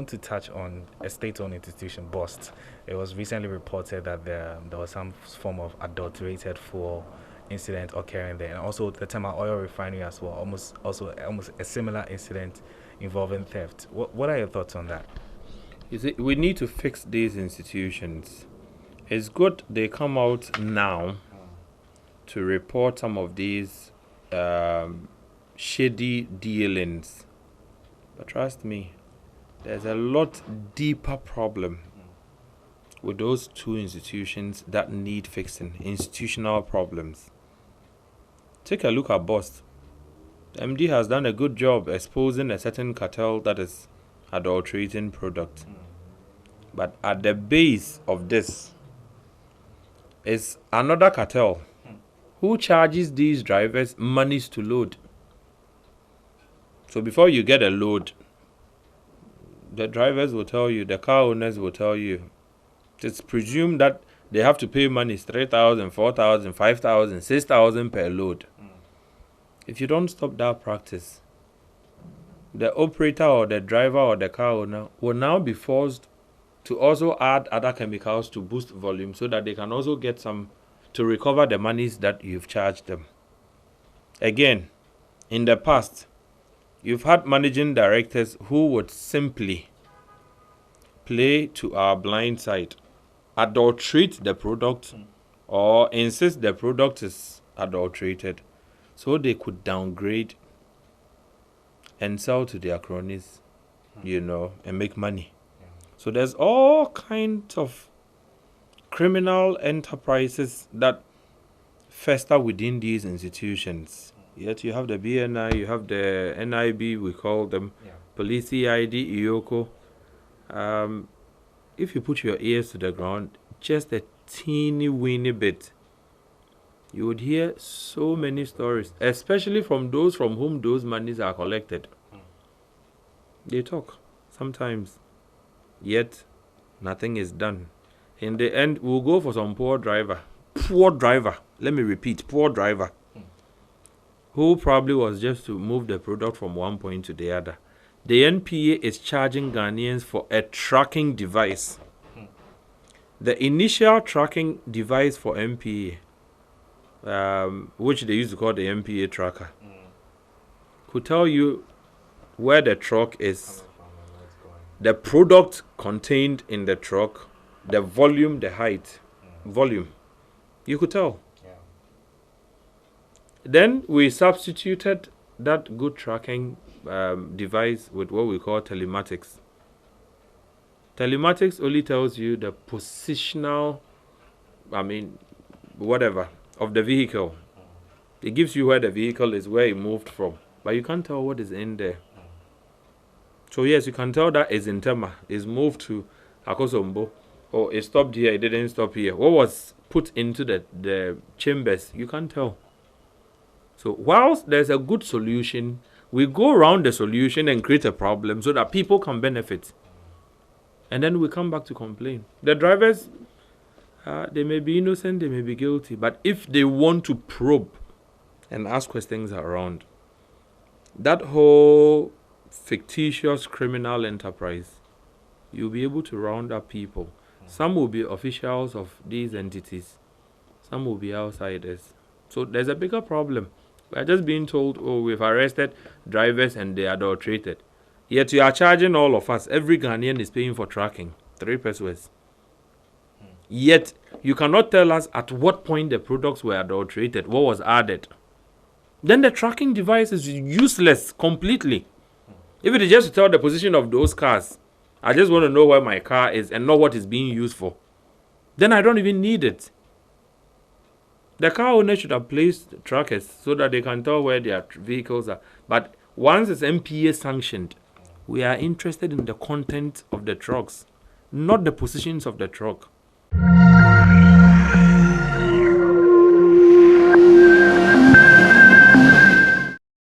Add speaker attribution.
Speaker 1: want to touch on a state-owned institution, BOST. It was recently reported that there was some form of adulterated fuel incident occurring there, and also the Tema oil refinery as well. Almost a similar incident involving theft. What are your thoughts on that?
Speaker 2: You see, we need to fix these institutions. It's good they come out now to report some of these shady dealings. But trust me, there's a lot deeper problem with those two institutions that need fixing, institutional problems. Take a look at BOST. The MD has done a good job exposing a certain cartel that is adulterating product. But at the base of this is another cartel who charges these drivers monies to load. So before you get a load, the drivers will tell you, the car owners will tell you, it's presumed that they have to pay money 3,000, 4,000, 5,000, 6,000 per load. If you don't stop that practice, the operator or the driver or the car owner will now be forced to also add other chemicals to boost volume so that they can also get some to recover the monies that you've charged them. Again, in the past, you've had managing directors who would simply play to our blind side, adulterate the product or insist the product is adulterated so they could downgrade and sell to their cronies, and make money. So there's all kinds of criminal enterprises that fester within these institutions. Yet you have the BNI, you have the NIB, we call them, Police CID, IOCO. If you put your ears to the ground, just a teeny weeny bit, you would hear so many stories, especially from those from whom those monies are collected. They talk sometimes, yet nothing is done. In the end, we'll go for some poor driver, let me repeat, poor driver, who probably was just to move the product from one point to the other. The NPA is charging Ghanaians for a tracking device. The initial tracking device for NPA, which they used to call the NPA tracker, could tell you where the truck is, the product contained in the truck, the volume, the height, volume. You could tell. Then we substituted that good tracking device with what we call telematics. Telematics only tells you the positional, of the vehicle. It gives you where the vehicle is, where it moved from, but you can't tell what is in there. So yes, you can tell that it's in Tema, it's moved to Akosombo, or it stopped here, it didn't stop here. What was put into the chambers, you can't tell. So whilst there's a good solution, we go around the solution and create a problem so that people can benefit. And then we come back to complain. The drivers, they may be innocent, they may be guilty, but if they want to probe and ask questions around, that whole fictitious criminal enterprise, you'll be able to round up people. Some will be officials of these entities. Some will be outsiders. So there's a bigger problem. We're just being told, we've arrested drivers and they adulterated. Yet you are charging all of us. Every Ghanaian is paying for tracking. 3 pesos. Yet you cannot tell us at what point the products were adulterated, what was added. Then the tracking device is useless completely. If it is just to tell the position of those cars, I just want to know where my car is and not what it's being used for, then I don't even need it. The car owner should have placed trackers so that they can tell where their vehicles are. But once it's MPA sanctioned, we are interested in the content of the trucks, not the positions of the truck.